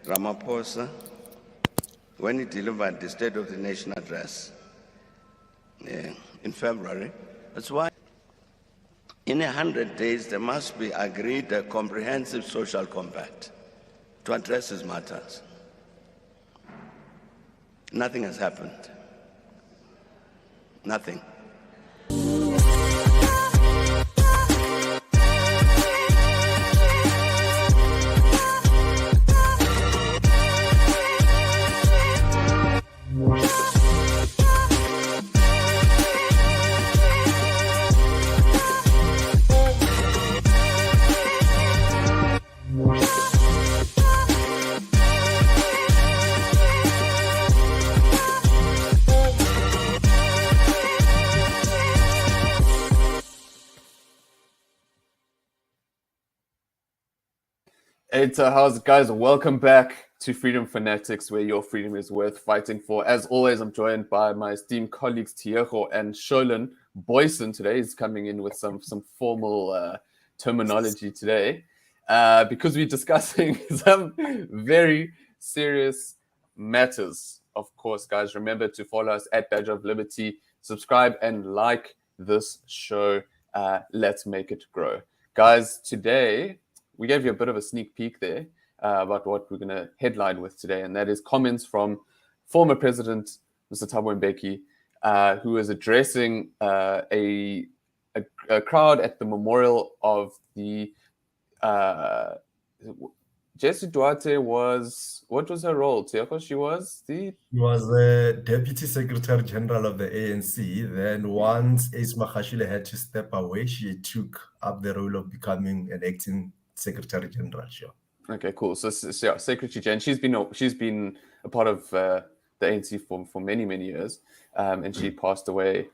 Ramaphosa, when he delivered the State of the Nation address in February. That's why in 100 days there must be agreed a comprehensive social compact to address these matters. Nothing has happened. Nothing. Hey, how's it, guys? Welcome back to Freedom FANatics, where your freedom is worth fighting for. As always, I'm joined by my esteemed colleagues Tiago and Sholin. Boyson today is coming in with some formal terminology today because we're discussing some very serious matters. Of course, guys, remember to follow us at Badge of Liberty, subscribe and like this show. Let's make it grow. Guys, today we gave you a bit of a sneak peek there about what we're going to headline with today, and that is comments from former President Mr. Thabo Mbeki, who is addressing a crowd at the memorial of the Jessie Duarte was, what was her role, Tiago? She was the Deputy Secretary General of the ANC. Then once Ace Magashule had to step away, she took up the role of becoming an acting Secretary General. Sure. Okay, cool. So Secretary General, she's been a part of the ANC for many years, and she passed away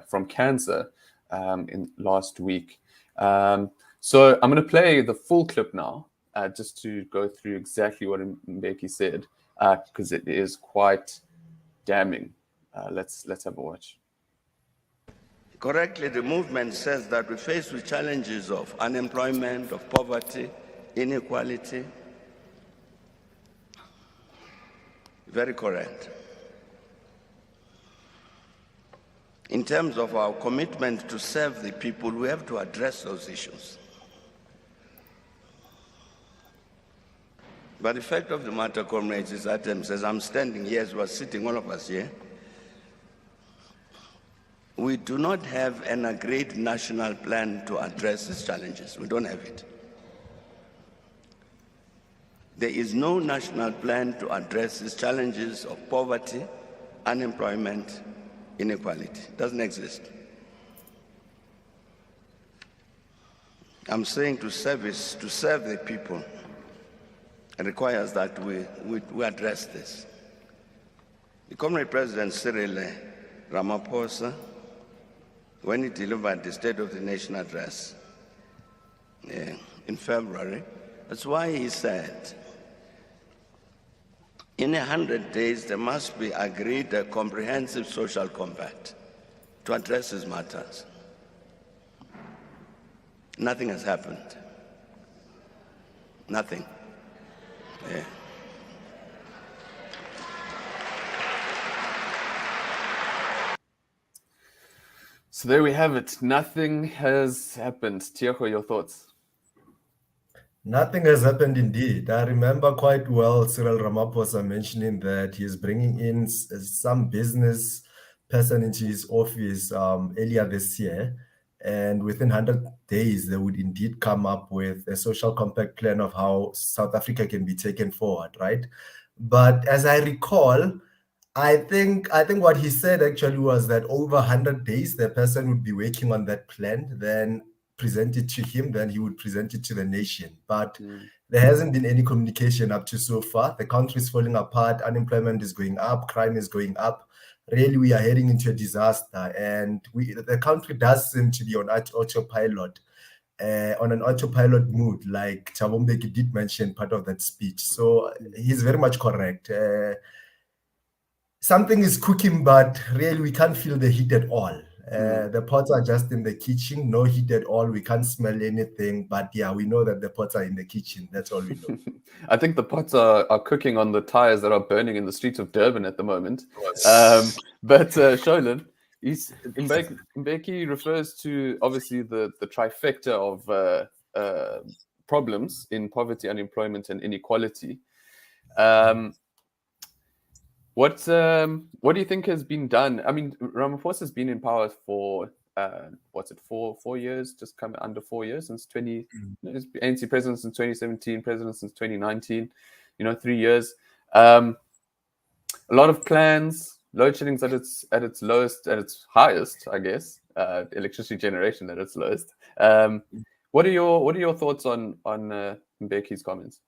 from cancer in last week. So I'm going to play the full clip now, just to go through exactly what Mbeki said, because it is quite damning. Let's have a watch. Correctly, the movement says that we're faced with challenges of unemployment, of poverty, inequality. Very correct. In terms of our commitment to serve the people, we have to address those issues. But the fact of the matter, comrades, is that says I'm standing here, as we're sitting, all of us here. We do not have an agreed national plan to address these challenges. We don't have it. There is no national plan to address these challenges of poverty, unemployment, inequality. It doesn't exist. I'm saying to serve the people, it requires that we address this. The Comrade President Cyril Ramaphosa, when he delivered the State of the Nation address in February, that's why he said, in 100 days, there must be agreed a comprehensive social compact to address these matters. Nothing has happened. Nothing. Yeah. So there we have it. Nothing has happened. Tiago, your thoughts? Nothing has happened indeed. I remember quite well Cyril Ramaphosa mentioning that he is bringing in some business person into his office earlier this year. And within 100 days, they would indeed come up with a social compact plan of how South Africa can be taken forward, right? But as I recall, I think what he said actually was that over 100 days, the person would be working on that plan, then present it to him, then he would present it to the nation. But there hasn't been any communication up to so far. The country is falling apart, unemployment is going up, crime is going up. Really, we are heading into a disaster, and the country does seem to be on autopilot, on an autopilot mood, like Thabo Mbeki did mention part of that speech. So he's very much correct. Something is cooking, but really we can't feel the heat at all. The pots are just in the kitchen, no heat at all. We can't smell anything, but yeah, we know that the pots are in the kitchen. That's all we know. I think the pots are cooking on the tires that are burning in the streets of Durban at the moment. But Sholin, Mbeki refers to obviously the trifecta of problems in poverty, unemployment, and inequality. What do you think has been done? I mean, Ramaphosa has been in power for 4 years, just come under 4 years since ANC president since 2017, president since 2019. 3 years. A lot of plans, load shedding's at its lowest, at its highest, I guess. Electricity generation at its lowest. What are your thoughts on Mbeki's comments?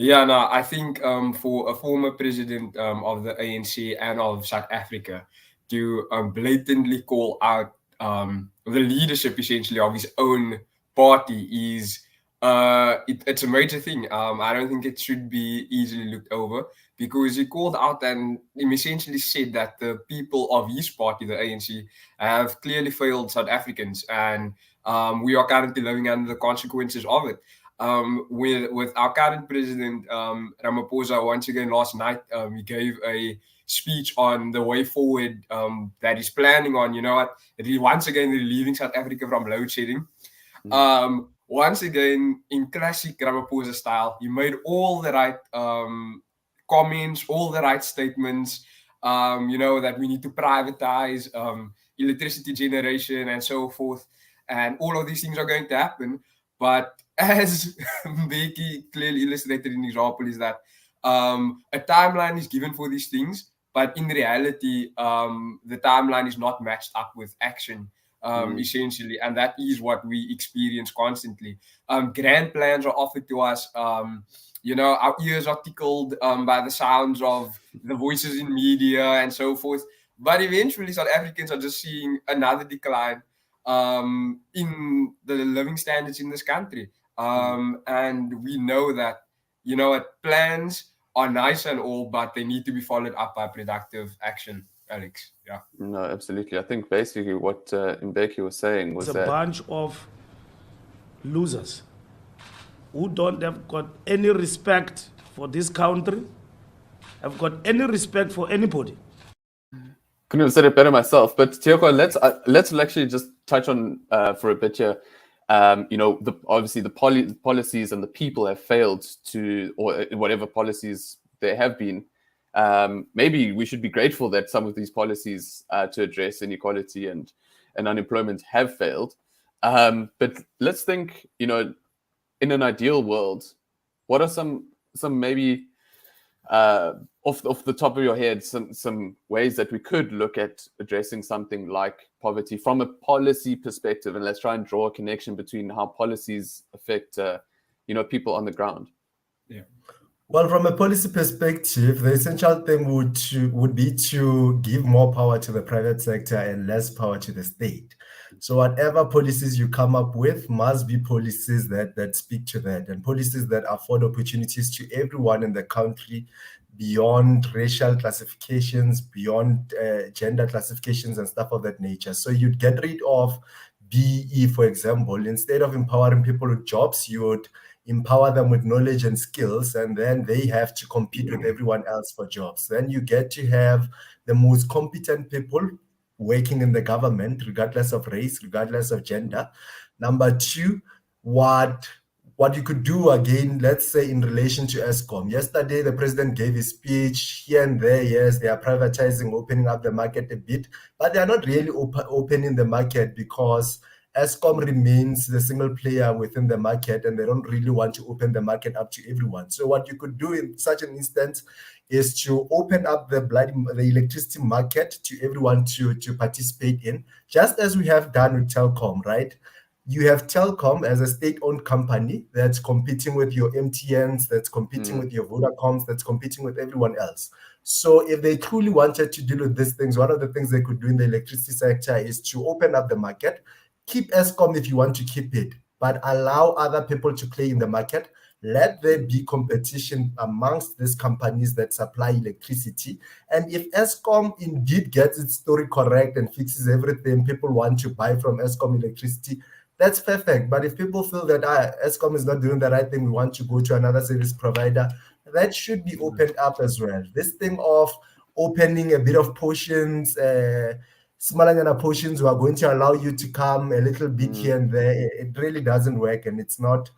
Yeah, no, I think for a former president of the ANC and of South Africa to blatantly call out the leadership essentially of his own party is it's a major thing. I don't think it should be easily looked over, because he called out and he essentially said that the people of his party, the ANC, have clearly failed South Africans, and we are currently living under the consequences of it. With our current president, Ramaphosa, once again last night, he gave a speech on the way forward that he's planning on, once again relieving South Africa from load shedding. Once again, in classic Ramaphosa style, he made all the right comments, all the right statements, that we need to privatize electricity generation and so forth. And all of these things are going to happen. But as Mbeki clearly illustrated in his article, is that a timeline is given for these things, but in reality, the timeline is not matched up with action, essentially. And that is what we experience constantly. Grand plans are offered to us. Our ears are tickled by the sounds of the voices in media and so forth. But eventually, South Africans are just seeing another decline in the living standards in this country. And we know that, plans are nice and all, but they need to be followed up by productive action, Alex. Yeah. No, absolutely. I think basically what Mbeki was saying was it's a bunch of losers who don't have got any respect for this country, have got any respect for anybody. Couldn't have said it better myself. But Tioko, let's actually just touch on for a bit here. Obviously the policies and the people have failed to, or whatever policies there have been. Maybe we should be grateful that some of these policies to address inequality and unemployment have failed. But let's think, in an ideal world, what are some maybe off the top of your head, some ways that we could look at addressing something like poverty from a policy perspective, and let's try and draw a connection between how policies affect, people on the ground. Yeah. Well, from a policy perspective, the essential thing would be to give more power to the private sector and less power to the state. So whatever policies you come up with must be policies that speak to that, and policies that afford opportunities to everyone in the country beyond racial classifications, beyond gender classifications and stuff of that nature. So you'd get rid of BE, for example. Instead of empowering people with jobs, you would empower them with knowledge and skills, and then they have to compete with everyone else for jobs. Then you get to have the most competent people working in the government, regardless of race, regardless of gender. Number two, what you could do again, let's say in relation to Eskom. Yesterday, the president gave his speech here and there. Yes, they are privatizing, opening up the market a bit, but they are not really opening the market because Eskom remains the single player within the market, and they don't really want to open the market up to everyone. So what you could do in such an instance is to open up the electricity market to everyone to participate in, just as we have done with Telkom, right? You have Telkom as a state-owned company that's competing with your MTNs, that's competing with your Vodacoms, that's competing with everyone else. So if they truly wanted to deal with these things, one of the things they could do in the electricity sector is to open up the market, keep Eskom if you want to keep it, but allow other people to play in the market, let there be competition amongst these companies that supply electricity. And if Eskom indeed gets its story correct and fixes everything, people want to buy from Eskom electricity, that's perfect. But if people feel that Eskom is not doing the right thing, we want to go to another service provider, that should be opened up as well. This thing of opening a bit of portions, smaller portions who are going to allow you to come a little bit here and there, it really doesn't work, and it's not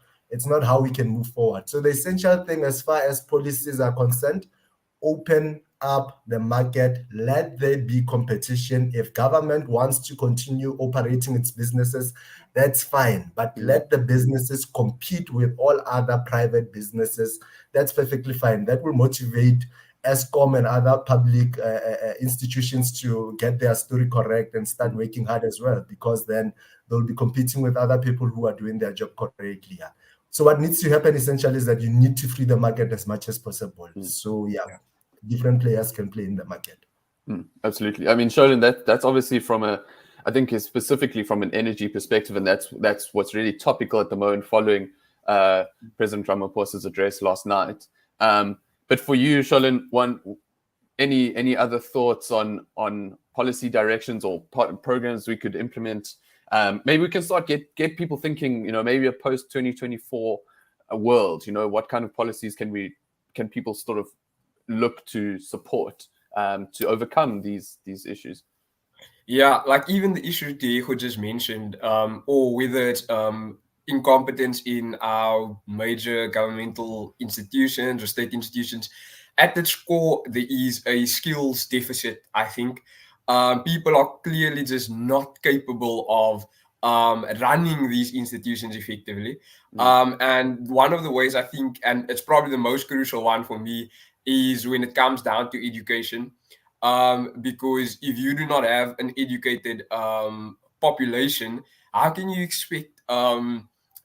how we can move forward. So the essential thing as far as policies are concerned, open up the market, let there be competition. If government wants to continue operating its businesses, that's fine, but let the businesses compete with all other private businesses. That's perfectly fine. That will motivate Eskom and other public institutions to get their story correct and start working hard as well, because then they'll be competing with other people who are doing their job correctly. Yeah. So what needs to happen essentially is that you need to free the market as much as possible. So different players can play in the market. Absolutely. I mean, Sholin, that's obviously I think is specifically from an energy perspective, and that's what's really topical at the moment following President Ramaphosa's address last night. But for you, Sholin, any other thoughts on policy directions or programs we could implement? Maybe we can start get people thinking, maybe a post 2024 world, what kind of policies can people sort of look to support to overcome these issues? Yeah, like even the issue Diego just mentioned, or whether it's incompetence in our major governmental institutions or state institutions, at its core, there is a skills deficit, I think. People are clearly just not capable of running these institutions effectively. And one of the ways I think, and it's probably the most crucial one for me, is when it comes down to education. Because if you do not have an educated population, how can you expect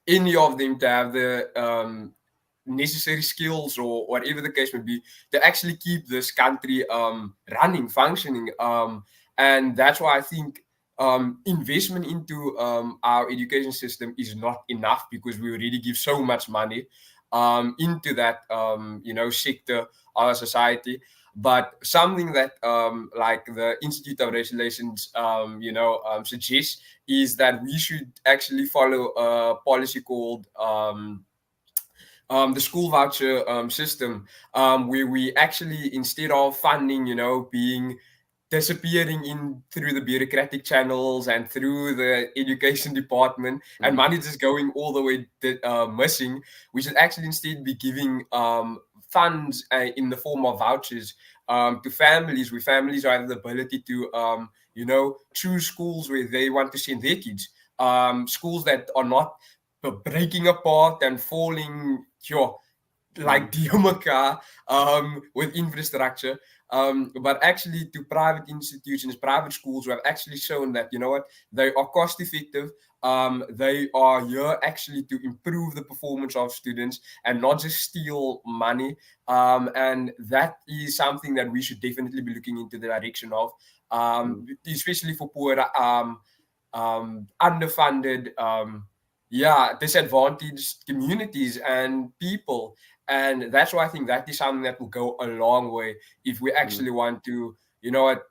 any of them to have the necessary skills or whatever the case may be to actually keep this country running, functioning? And that's why I think investment into our education system is not enough, because we already give so much money into that sector of our society. But something that like the Institute of Racial Relations suggests is that we should actually follow a policy called the school voucher system, where we actually, instead of funding being disappearing in through the bureaucratic channels and through the education department, and money just going all the way missing, we should actually instead be giving funds in the form of vouchers to families, where families have the ability to choose schools where they want to send their kids, schools that are not breaking apart and falling like Diomaka with infrastructure, but actually to private institutions, private schools who have actually shown that, they are cost effective. They are here actually to improve the performance of students and not just steal money. And that is something that we should definitely be looking into the direction of, especially for poor, underfunded, disadvantaged communities and people. And that's why I think that is something that will go a long way if we actually want to,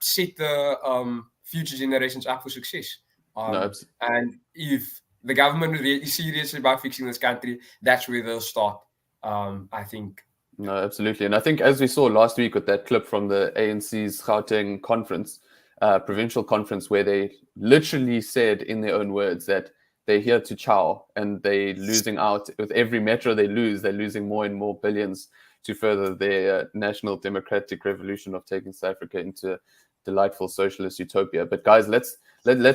set the future generations up for success. And if the government is serious about fixing this country, that's where they'll start, I think. No, absolutely. And I think, as we saw last week with that clip from the ANC's Gauteng conference, provincial conference, where they literally said in their own words that they're here to chow, and they're losing out with every metro they're losing more and more billions to further their national democratic revolution of taking South Africa into delightful socialist utopia. But guys, let's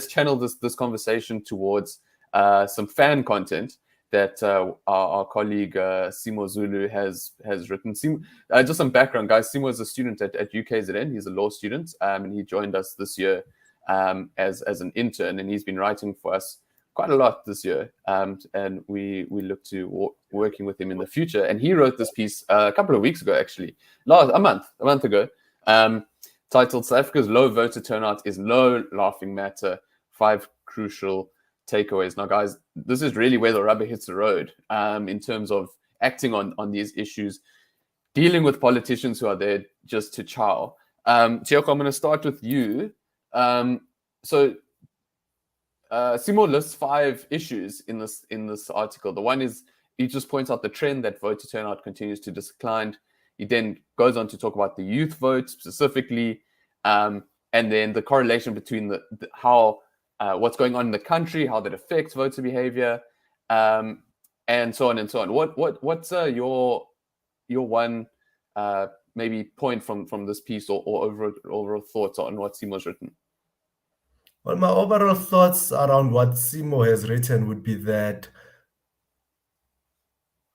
channel this conversation towards some fan content that our colleague Simo Zulu has written. Just some background, guys. Simo is a student at UKZN. He's a law student, and he joined us this year as an intern, and he's been writing for us quite a lot this year, and we look to working with him in the future. And he wrote this piece a couple of weeks ago, actually, a month ago, titled "South Africa's low voter turnout is no laughing matter. 5 crucial takeaways." Now, guys, this is really where the rubber hits the road in terms of acting on these issues, dealing with politicians who are there just to chow. Tioko, I'm going to start with you. So Simo lists 5 issues in this article. The one is, he just points out the trend that voter turnout continues to decline. He then goes on to talk about the youth vote specifically, and then the correlation between how what's going on in the country, how that affects voter behavior, and so on and so on. What's your one maybe point from this piece, or overall thoughts on what Simo's written? Well, my overall thoughts around what Simo has written would be that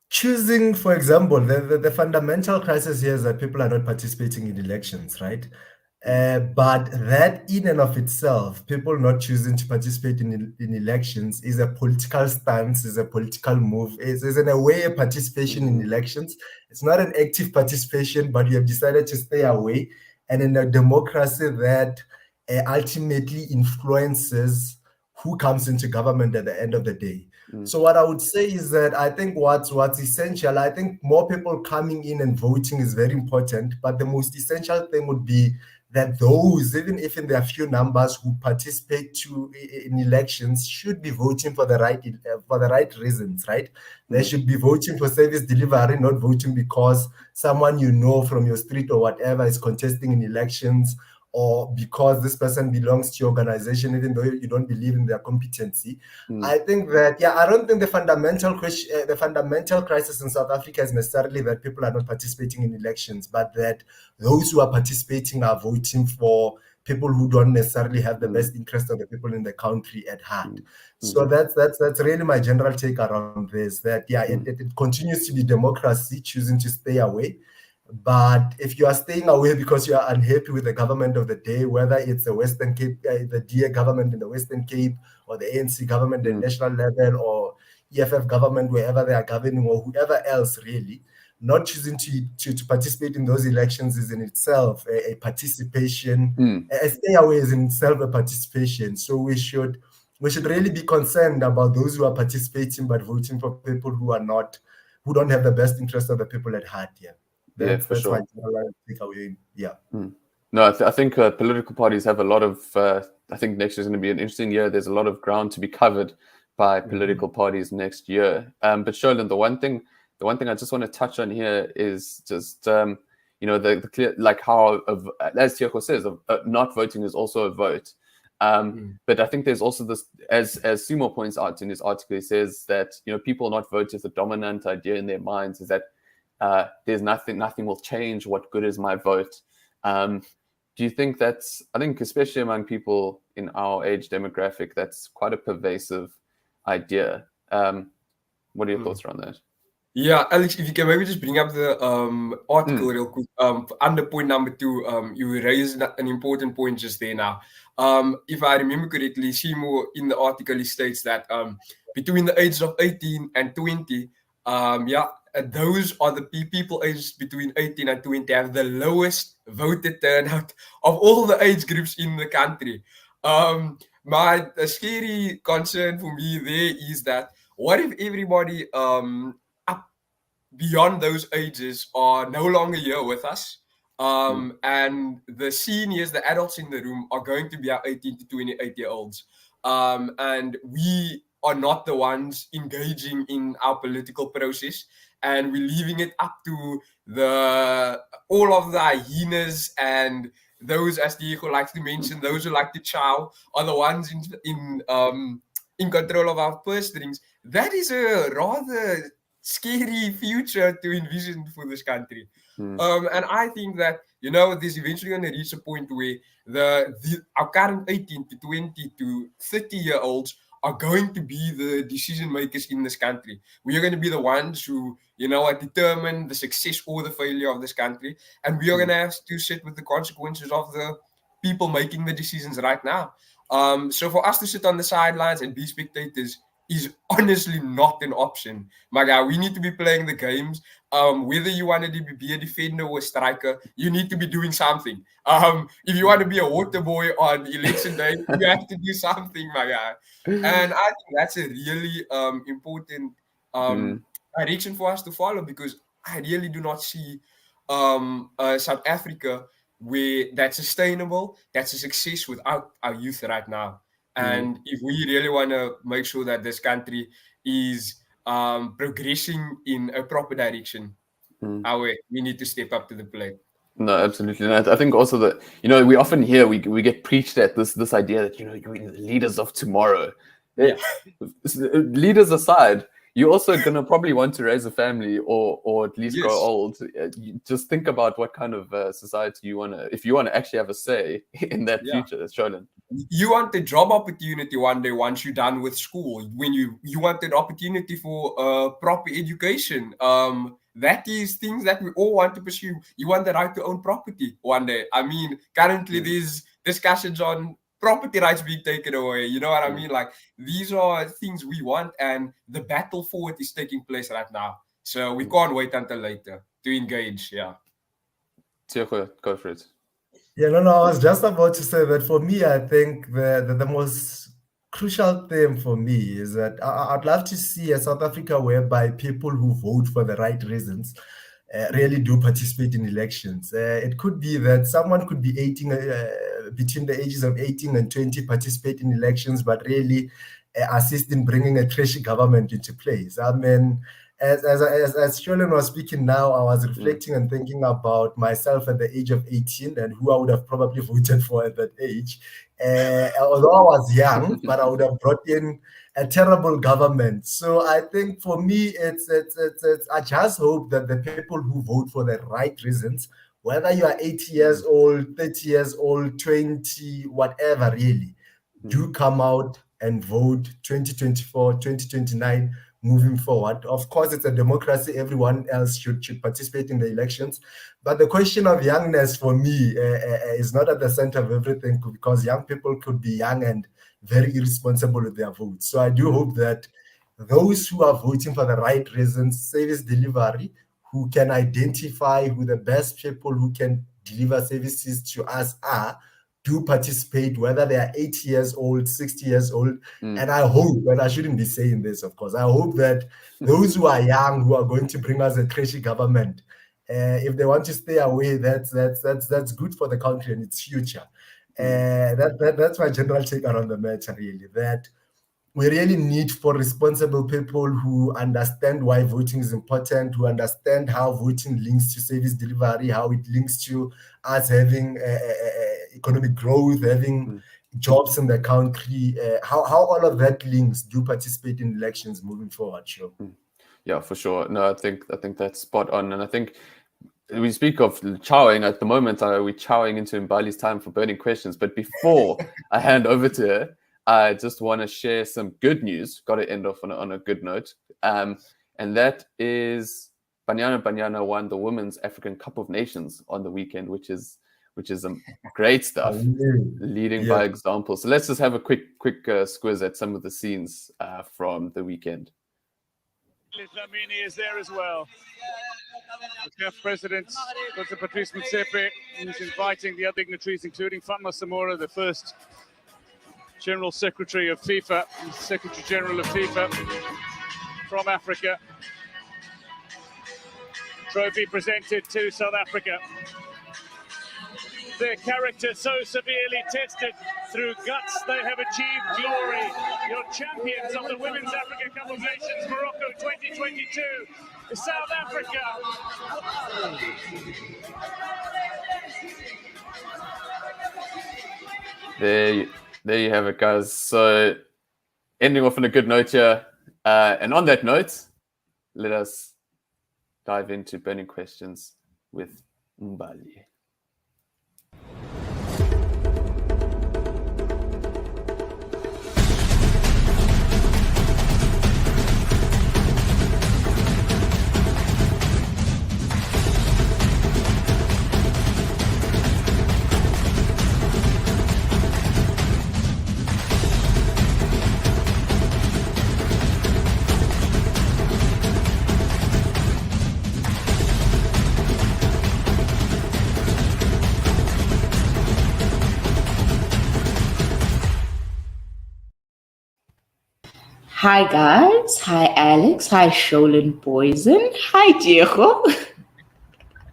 choosing, for example, the fundamental crisis here is that people are not participating in elections, right? But that in and of itself, people not choosing to participate in elections is a political stance, is a political move, is in a way a participation in elections. It's not an active participation, but you have decided to stay away. And in a democracy that ultimately influences who comes into government at the end of the day. So what I would say is that I think what's essential, I think more people coming in and voting is very important, but the most essential thing would be that those, even if in their few numbers, who participate in elections should be voting for the right reasons, right? They should be voting for service delivery, not voting because someone you know from your street or whatever is contesting in elections, or because this person belongs to your organization, even though you don't believe in their competency. I think that, I don't think the fundamental crisis in South Africa is necessarily that people are not participating in elections, but that those who are participating are voting for people who don't necessarily have the best interest of the people in the country at heart. So that's really my general take around this, that it continues to be democracy choosing to stay away. But if you are staying away because you are unhappy with the government of the day, whether it's the Western Cape, the DA government in the Western Cape, or the ANC government at national level, or EFF government wherever they are governing, or whoever else really, not choosing to participate in those elections is in itself a participation. A stay away is in itself a participation. So we should really be concerned about those who are participating but voting for people who don't have the best interest of the people at heart. That's sure. my general takeaway. No, I think political parties have a lot of. I think next year is going to be an interesting year. There's a lot of ground to be covered by political parties next year. But Sholin, the one thing I just want to touch on here is just the clear, like how as Tioko says, not voting is also a vote. But I think there's also this, as Simo points out in his article, he says that people not vote is the dominant idea in their minds, is that there's nothing will change. What good is my vote? Do you think that's, I think especially among people in our age demographic, that's quite a pervasive idea. What are your thoughts around that? Yeah, Alex, if you can maybe just bring up the article real quick. Under point number 2, you raised an important point just there now. If I remember correctly, Simo in the article he states that between the ages of 18 and 20, those are the people aged between 18 and 20 have the lowest voter turnout of all the age groups in the country. My scary concern for me there is that what if everybody up beyond those ages are no longer here with us, and the seniors, the adults in the room, are going to be our 18 to 28-year-olds, and we are not the ones engaging in our political process, and we're leaving it up to all of the hyenas and those, as Diego likes to mention, those who like to chow, are the ones in control of our purse strings. That is a rather scary future to envision for this country. And I think that, this eventually going to reach a point where our current 18 to 20 to 30-year-olds are going to be the decision makers in this country. We are going to be the ones who, determine the success or the failure of this country. And we are going to have to sit with the consequences of the people making the decisions right now. So for us to sit on the sidelines and be spectators is honestly not an option. My guy, we need to be playing the games. Whether you want to be a defender or a striker, you need to be doing something. If you want to be a water boy on election day, you have to do something, my guy. And I think that's a really important direction for us to follow, because I really do not see South Africa where that's sustainable, that's a success without our youth right now. And if we really want to make sure that this country is progressing in a proper direction, we need to step up to the plate. No, absolutely. And I think also that, we often hear, we get preached at this idea that, you're the leaders of tomorrow. Yeah. Leaders aside, you're also going to probably want to raise a family or at least grow old. Just think about what kind of society you want to, if you want to actually have a say in that future, Sholin. You want the job opportunity one day once you're done with school. When you want an opportunity for proper education. That is things that we all want to pursue. You want the right to own property one day. I mean, currently there's discussions on property rights being taken away. You know what I mean? Like, these are things we want, and the battle for it is taking place right now. So we can't wait until later to engage. Yeah. Tiago, go for it. Yeah, no, I was just about to say that for me, I think the most crucial thing for me is that I'd love to see a South Africa whereby people who vote for the right reasons really do participate in elections. It could be that someone could be 18, between the ages of 18 and 20, participate in elections, but really assist in bringing a trashy government into place. I mean, as Sholin was speaking now, I was reflecting and thinking about myself at the age of 18 and who I would have probably voted for at that age. Although I was young, but I would have brought in a terrible government. So I think for me, it's I just hope that the people who vote for the right reasons, whether you are 80 years old, 30 years old, 20, whatever, really, do come out and vote 2024, 2029, moving forward. Of course, it's a democracy. Everyone else should participate in the elections. But the question of youngness for me is not at the center of everything, because young people could be young and very irresponsible with their votes. So I do hope that those who are voting for the right reasons, service delivery, who can identify who the best people who can deliver services to us are, do participate, whether they are 80 years old, 60 years old. And I hope, and I shouldn't be saying this, of course, I hope that those who are young, who are going to bring us a trashy government, if they want to stay away, that's good for the country and its future. That's my general take around the matter, really, that we really need for responsible people who understand why voting is important, who understand how voting links to service delivery, how it links to us having economic growth, having jobs in the country, how all of that links, do participate in elections moving forward. Sure. Yeah, for sure. No, I think that's spot on. And I think we speak of chowing at the moment. We're chowing into Mbali's time for burning questions. But before I hand over to her, I just want to share some good news. Got to end off on a good note. And that is Banyana won the Women's African Cup of Nations on the weekend, which is great stuff, leading by example. So let's just have a quick squiz at some of the scenes from the weekend. Dlamini is there as well. The CAF president, Dr. Patrice Motsepe, is inviting the other dignitaries, including Fatma Samora, the first General Secretary of FIFA, Secretary General of FIFA from Africa. Trophy presented to South Africa. Their character so severely tested, through guts they have achieved glory. Your champions of the Women's African Cup of Nations, Morocco 2022, South Africa. There you have it, guys. So ending off on a good note here. And on that note, let us dive into burning questions with Mbali. Hi guys, hi Alex, hi Sholin Poison, hi Diego.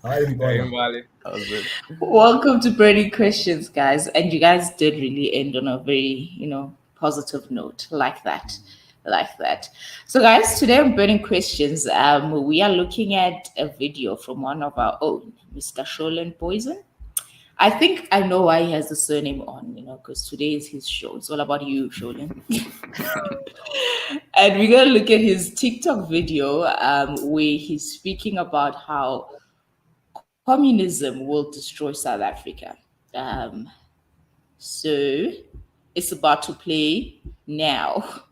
Hi, Hey, Mbali. Mbali. How's it? Welcome to Burning Questions, guys. And you guys did really end on a very, positive note. Like that. Like that. So, guys, today on Burning Questions, we are looking at a video from one of our own, Mr. Sholin Poison. I think I know why he has the surname on, because today is his show. It's all about you, Sholin. And we're going to look at his TikTok video where he's speaking about how communism will destroy South Africa. So it's about to play now.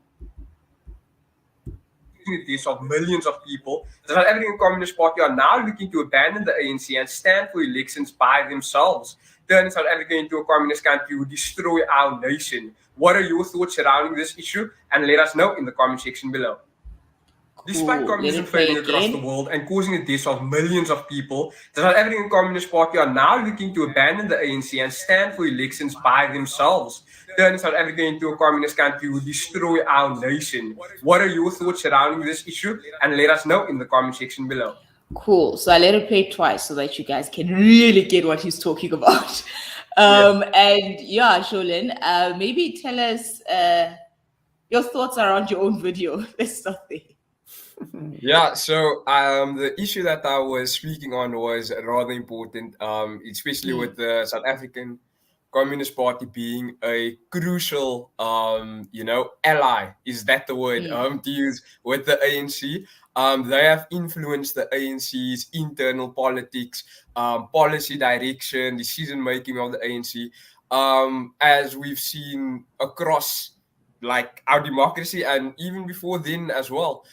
Opportunities of millions of people, the South African Communist Party are now looking to abandon the ANC and stand for elections by themselves, turning South Africa into a communist country who destroy our nation. What are your thoughts surrounding this issue? And let us know in the comment section below. Despite Cool. communism Let it play failing across the again. world and causing the deaths of millions of people, the South African Communist Party are now looking to abandon the ANC and stand for elections by themselves, turning South Africa into a communist country who destroy our nation. What are your thoughts surrounding this issue? And let us know in the comment section below. Cool. So I let it play twice so that you guys can really get what he's talking about. And yeah, Sholin, maybe tell us your thoughts around your own video. Let's start there. Yeah, so the issue that I was speaking on was rather important, especially with the South African Communist Party being a crucial, ally. Is that the word to use with the ANC? They have influenced the ANC's internal politics, policy direction, decision making of the ANC, as we've seen across like our democracy and even before then as well.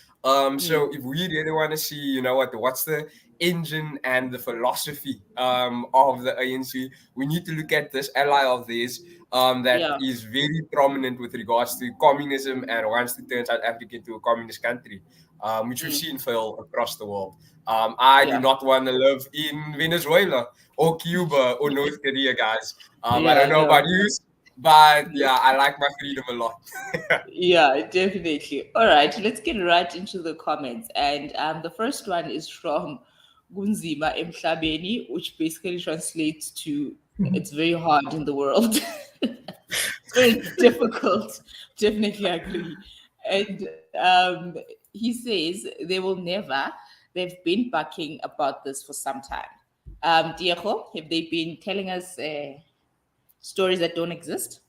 So if we really want to see, what's the engine and the philosophy of the ANC, we need to look at this ally of theirs that is very prominent with regards to communism and wants to turn South Africa into a communist country, which we've seen fail across the world. I do not want to live in Venezuela or Cuba or North Korea, guys. I don't know about you, but yeah, I like my freedom a lot. Yeah, definitely. All right, let's get right into the comments. And the first one is from Gunzima Emhlabeni, which basically translates to it's very hard in the world. It's very difficult. Definitely agree. And he says they will never, they've been bucking about this for some time. Diego, have they been telling us stories that don't exist?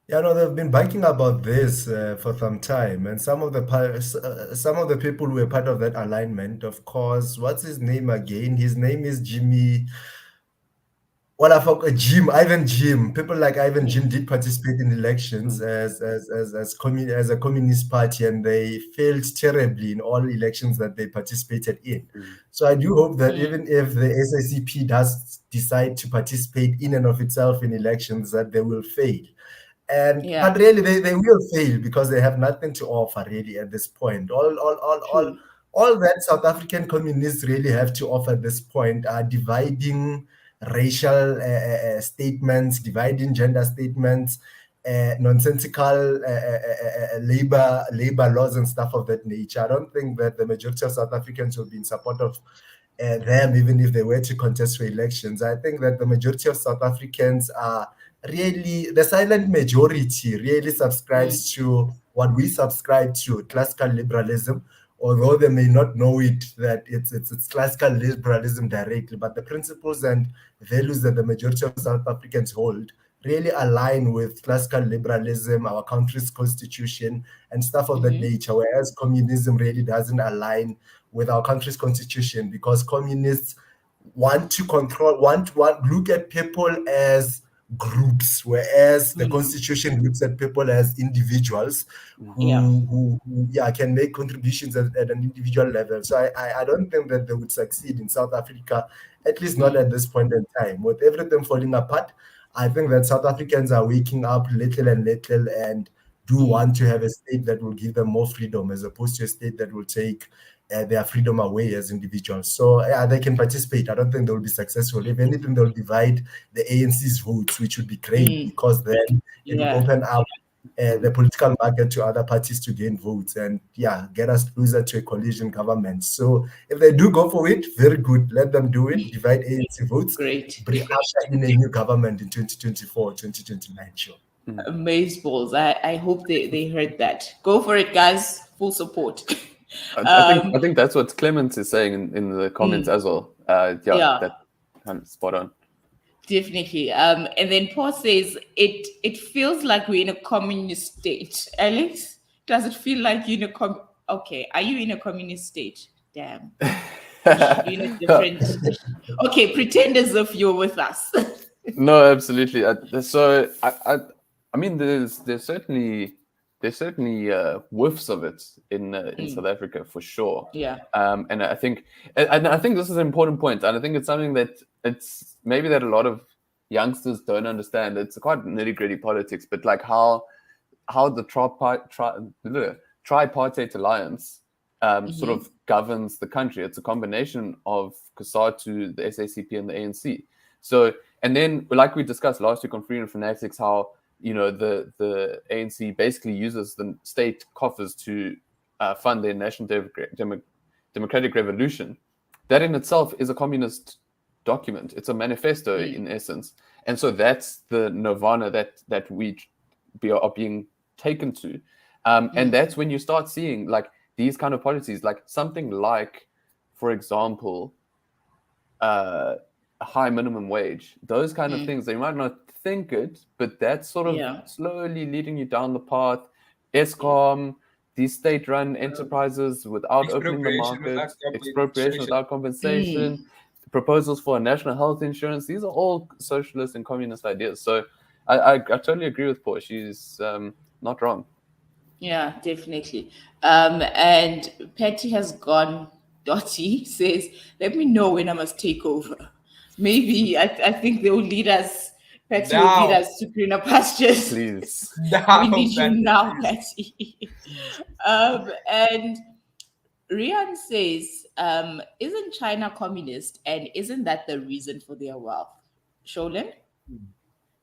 Yeah, no, they've been biking about this for some time, and some of the people who were part of that alignment, of course. What's his name again? His name is Jimmy. Well, I forgot Jim, Ivan Jim. People like Ivan Jim did participate in elections as a communist party, and they failed terribly in all elections that they participated in. So I do hope that even if the SACP does decide to participate in and of itself in elections, that they will fail. But really, they will fail because they have nothing to offer really at this point. All that South African communists really have to offer at this point are dividing racial statements, dividing gender statements, nonsensical labor laws and stuff of that nature. I don't think that the majority of South Africans will be in support of them, even if they were to contest for elections. I think that the majority of South Africans are really, the silent majority really subscribes to what we subscribe to, classical liberalism, although they may not know it, that it's classical liberalism directly, but the principles and values that the majority of South Africans hold really align with classical liberalism, our country's constitution, and stuff of that nature, whereas communism really doesn't align with our country's constitution, because communists want to control, look at people as groups, whereas the constitution looks at people as individuals who can make contributions at an individual level. So I don't think that they would succeed in South Africa, at least not at this point in time. With everything falling apart, I think that South Africans are waking up little and little and do want to have a state that will give them more freedom, as opposed to a state that will take their freedom away as individuals. So they can participate. I don't think they'll be successful. If anything, they'll divide the ANC's votes, which would be great, because then it will open up the political market to other parties to gain votes and get us closer to a coalition government. So if they do go for it, very good. Let them do it. Divide ANC votes. Great. Bring usher in a new government in 2024, 2029. Sure. Amazeballs. I hope they heard that. Go for it, guys. Full support. I think that's what Clemens is saying in the comments as well. That kind of spot on. Definitely. And then Paul says it feels like we're in a communist state. Alex, does it feel like you're in a okay? Are you in a communist state? Damn. You're in a different. Okay, pretend as if you're with us. No, absolutely. So I mean, there's certainly whiffs of it in South Africa for sure. Yeah. And I think this is an important point, and I think it's something that it's maybe that a lot of youngsters don't understand. It's quite nitty-gritty politics, but like how the tripartite alliance sort of governs the country. It's a combination of COSATU, the SACP, and the ANC. So, and then like we discussed last week on Freedom FANatics, how the ANC basically uses the state coffers to fund their national democratic revolution. That in itself is a communist document. It's a manifesto in essence. And so that's the nirvana that we are being taken to. And that's when you start seeing like these kind of policies, like something like, for example, a high minimum wage, those kind of things. They might not think it, but that's sort of slowly leading you down the path. ESCOM, these state-run enterprises without opening the market, expropriation without compensation, proposals for a national health insurance. These are all socialist and communist ideas. So I totally agree with Paul. She's not wrong. Yeah, definitely. And Patty has gone. Dottie says, let me know when I must take over. Maybe I think they will lead us. Patty will lead us to greener pastures. Please. We need you now, Patty. And Rian says, isn't China communist, and isn't that the reason for their wealth? Sholin?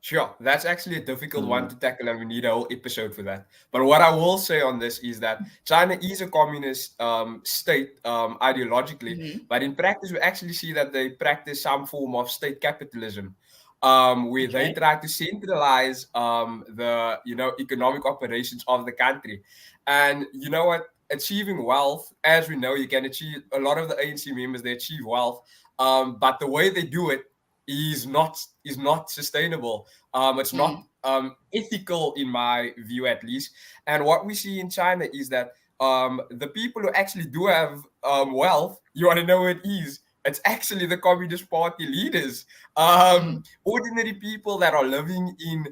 Sure, that's actually a difficult one to tackle, and we need a whole episode for that. But what I will say on this is that China is a communist state ideologically, but in practice, we actually see that they practice some form of state capitalism, where they try to centralize the economic operations of the country. And you know what? Achieving wealth, as we know, you can achieve. A lot of the ANC members, they achieve wealth, but the way they do it is not sustainable. It's not ethical in my view, at least. And what we see in China is that the people who actually do have wealth, you want to know what it is? It's actually the Communist Party leaders. Ordinary people that are living in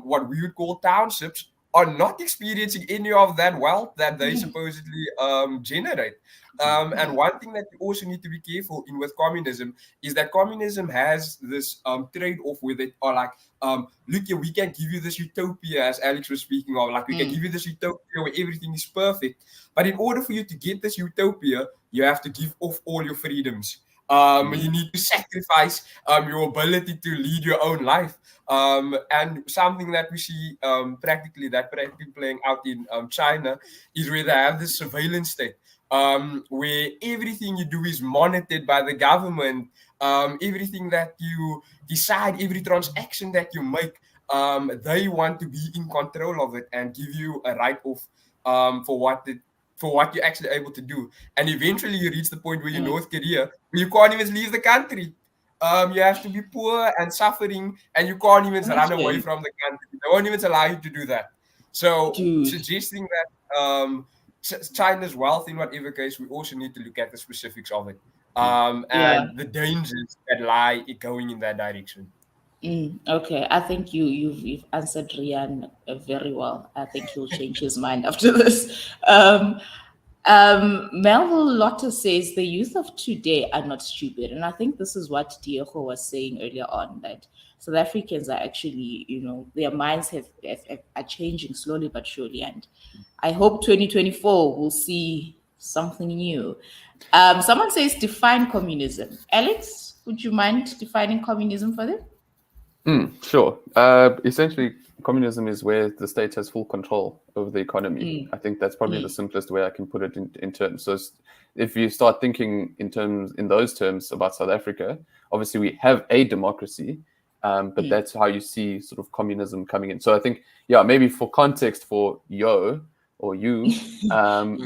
what we would call townships are not experiencing any of that wealth that they supposedly generate. And one thing that you also need to be careful in with communism is that communism has this trade-off with it, or like, look here, we can give you this utopia, as Alex was speaking of, like we can give you this utopia where everything is perfect. But in order for you to get this utopia, you have to give off all your freedoms. You need to sacrifice your ability to lead your own life. And something that we see practically playing out in China is where they have this surveillance state, where everything you do is monitored by the government. Everything that you decide, every transaction that you make, they want to be in control of it and give you a write-off for what you're actually able to do. And eventually you reach the point where you're North Korea, where you can't even leave the country. You have to be poor and suffering, and you can't even run away from the country. They won't even allow you to do that. So suggesting that China's wealth, in whatever case, we also need to look at the specifics of it, and the dangers that lie going in that direction. Okay, I think you've answered Rian very well. I think he'll change his mind after this. Melville Lotta says the youth of today are not stupid, and I think this is what Diego was saying earlier on, that South Africans are actually, their minds are changing slowly but surely, and I hope 2024 will see something new. Someone says define communism. Alex, would you mind defining communism for them? Sure. Essentially, communism is where the state has full control over the economy. I think that's probably the simplest way I can put it in terms. So if you start thinking in those terms about South Africa, obviously we have a democracy, but that's how you see sort of communism coming in. So I think, maybe for context for you,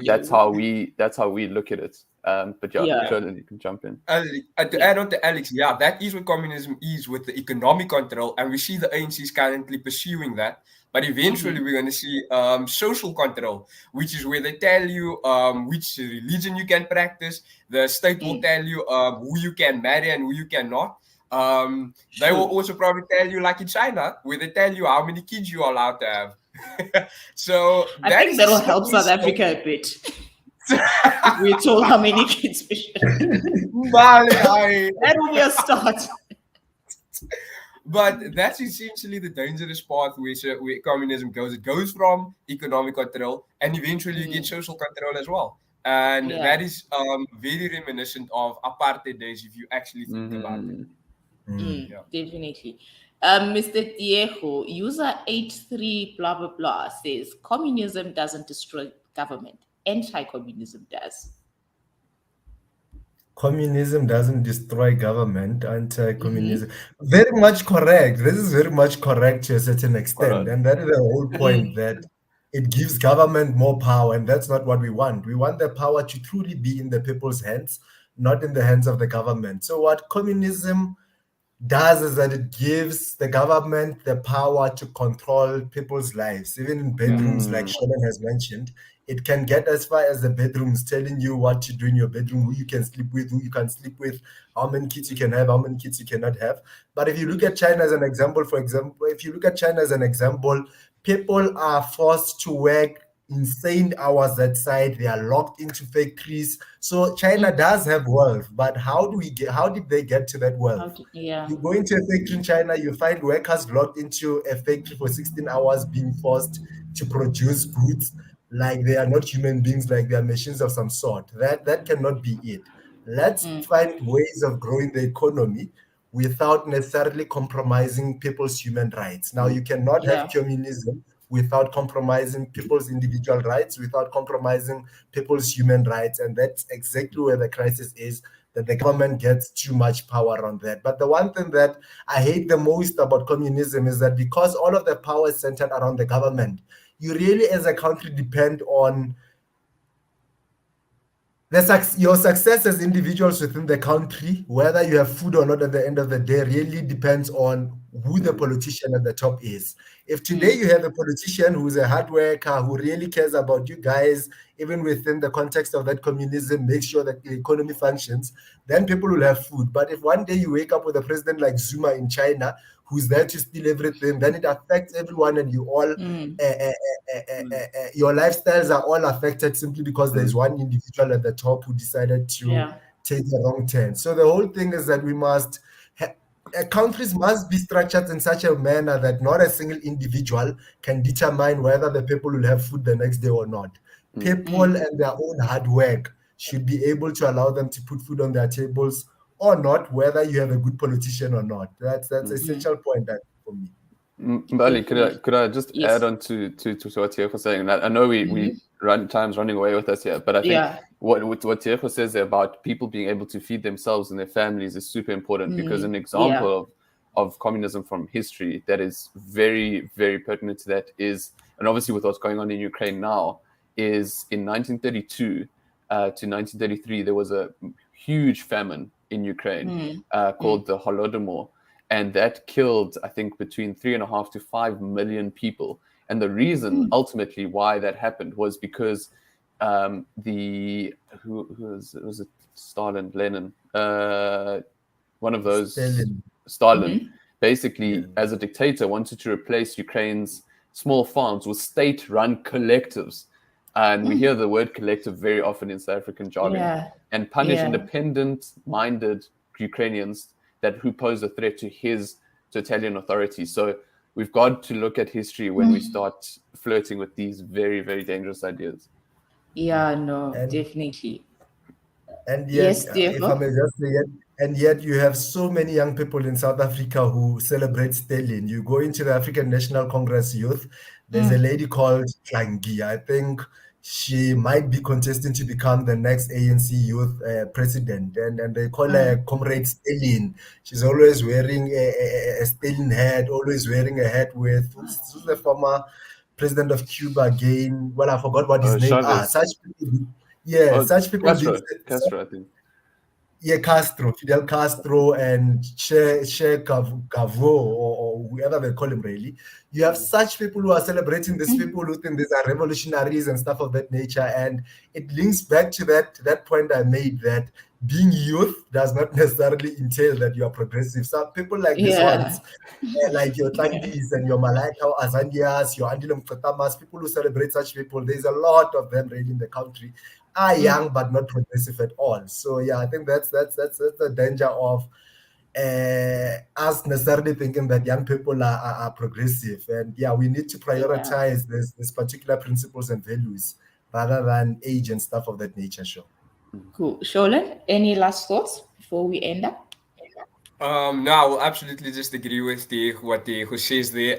that's how we look at it. But Sheldon, you can jump in. To add on to Alex, that is what communism is, with the economic control, and we see the ANC is currently pursuing that. But eventually, we're going to see social control, which is where they tell you which religion you can practice. The state will tell you who you can marry and who you cannot. They will also probably tell you, like in China, where they tell you how many kids you are allowed to have. So I think that will help South Africa a bit. We're told how many kids we should have. Mbali, That will be a start. But that's essentially the dangerous path where communism goes. It goes from economic control, and eventually you get social control as well. And that is very reminiscent of apartheid days, if you actually think about it. Definitely. Mr. Diego, user 83 blah blah blah says communism doesn't destroy government. Anti-communism does. Communism doesn't destroy government. Anti-communism, very much correct. This is very much correct to a certain extent, and that is the whole point, that it gives government more power, and that's not what we want. We want the power to truly be in the people's hands, not in the hands of the government. So what communism does is that it gives the government the power to control people's lives, even in bedrooms, like Sheldon has mentioned. It can get as far as the bedrooms, telling you what to do in your bedroom, who you can sleep with, who you can sleep with, how many kids you can have, how many kids you cannot have. But if you look at China as an example, people are forced to work insane hours outside. They are locked into factories. So China does have wealth, but how did they get to that wealth? You go into a factory in China, you find workers locked into a factory for 16 hours, being forced to produce goods like they are not human beings, like they are machines of some sort. That cannot be it. Let's find ways of growing the economy without necessarily compromising people's human rights. Now, you cannot have communism without compromising people's individual rights, without compromising people's human rights. And that's exactly where the crisis is, that the government gets too much power on that. But the one thing that I hate the most about communism is that because all of the power is centered around the government, you really, as a country, depend on your success as individuals within the country. Whether you have food or not at the end of the day really depends on who the politician at the top is. If today you have a politician who's a hard worker, who really cares about you guys, even within the context of that communism, make sure that the economy functions, then people will have food. But if one day you wake up with a president like Zuma in China, who's there to steal everything, then it affects everyone, and you all, your lifestyles are all affected simply because there's one individual at the top who decided to take the wrong turn. So the whole thing is that we must, countries must be structured in such a manner that not a single individual can determine whether the people will have food the next day or not. People and their own hard work should be able to allow them to put food on their tables or not, whether you have a good politician or not. That's an essential point for me. Mbali, could I just add on to what Tieko was saying? I know time's running away with us here, but I think what Tieko says there about people being able to feed themselves and their families is super important, because an example of communism from history that is very, very pertinent to that is, and obviously with what's going on in Ukraine now, is in 1932 to 1933, there was a huge famine in Ukraine called the Holodomor. And that killed, I think, between 3.5 to 5 million people. And the reason ultimately why that happened was because was it Stalin, Lenin, one of those, Stalin, basically as a dictator wanted to replace Ukraine's small farms with state-run collectives. And we hear the word collective very often in South African jargon, and punish independent-minded Ukrainians who pose a threat to his totalitarian authority. So we've got to look at history when we start flirting with these very, very dangerous ideas. Yeah, no, definitely. And yet, Yes, if I may just say it, and yet you have so many young people in South Africa who celebrate Stalin. You go into the African National Congress Youth, there's a lady called Klangi. I think she might be contesting to become the next ANC youth president. And they call her Comrade Stalin. She's always wearing a Stalin hat, always wearing a hat with, who's the former president of Cuba again? Well, I forgot what his name. Chavez. Such people. Yeah, such people did. Castro, I think. Yeah, Fidel Castro, and Che Gavo, or whoever they call him, really. You have such people who are celebrating these people who think these are revolutionaries and stuff of that nature. And it links back to that point I made, that being youth does not necessarily entail that you are progressive. Some people like these ones, like your Tangis and your Malaika Azanias, your Andile Mkatamas, people who celebrate such people, there's a lot of them really in the country, are young but not progressive at all. So yeah, I think that's the danger of us necessarily thinking that young people are progressive. And yeah, we need to prioritize these particular principles and values rather than age and stuff of that nature. Sure. Cool. Sholan, any last thoughts before we end up? No, I will absolutely just agree with what who says there.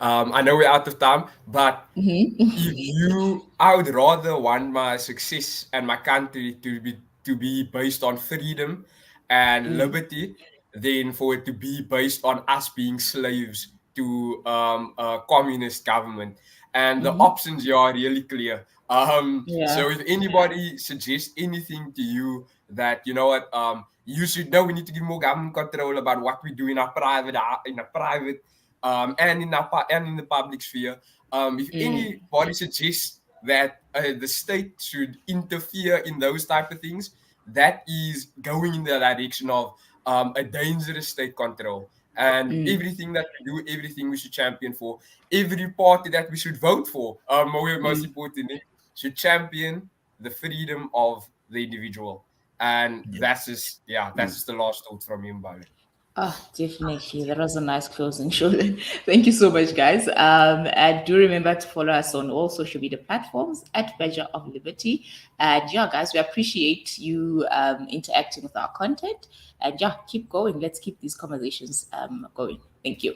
I know we're out of time, but I would rather want my success and my country to be based on freedom and liberty than for it to be based on us being slaves to a communist government. And the options here are really clear. So if anybody suggests anything to you that, you know what, you should know, we need to give more government control about what we do in a private and in the public sphere. If anybody suggests that the state should interfere in those type of things, that is going in the direction of a dangerous state control. And everything that we do, everything we should champion for, every party that we should vote for, most importantly, should champion the freedom of the individual. And that's just the last thought from you, Mbali. Definitely. That was a nice closing show. Thank you so much, guys. And do remember to follow us on all social media platforms at Badger of Liberty. And yeah, guys, we appreciate you interacting with our content. And yeah, keep going. Let's keep these conversations going. Thank you.